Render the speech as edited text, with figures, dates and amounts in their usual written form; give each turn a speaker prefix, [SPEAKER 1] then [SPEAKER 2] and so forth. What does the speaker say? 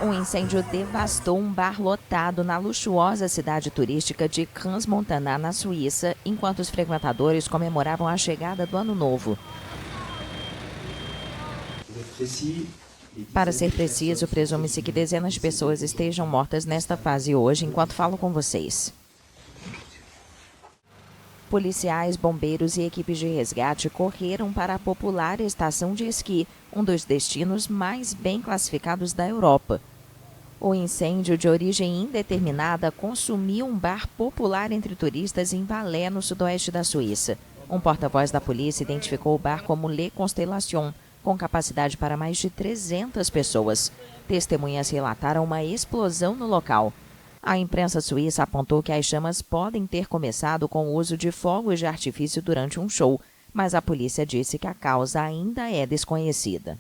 [SPEAKER 1] Um incêndio devastou um bar lotado na luxuosa cidade turística de Crans-Montana, na Suíça, enquanto os frequentadores comemoravam a chegada do Ano Novo. Para ser preciso, presume-se que dezenas de pessoas estejam mortas nesta fase hoje, enquanto falo com vocês. Policiais, bombeiros e equipes de resgate correram para a popular estação de esqui, um dos destinos mais bem classificados da Europa. O incêndio, de origem indeterminada, consumiu um bar popular entre turistas em Valais, no sudoeste da Suíça. Um porta-voz da polícia identificou o bar como Le Constellation, com capacidade para mais de 300 pessoas. Testemunhas relataram uma explosão no local. A imprensa suíça apontou que as chamas podem ter começado com o uso de fogos de artifício durante um show, mas a polícia disse que a causa ainda é desconhecida.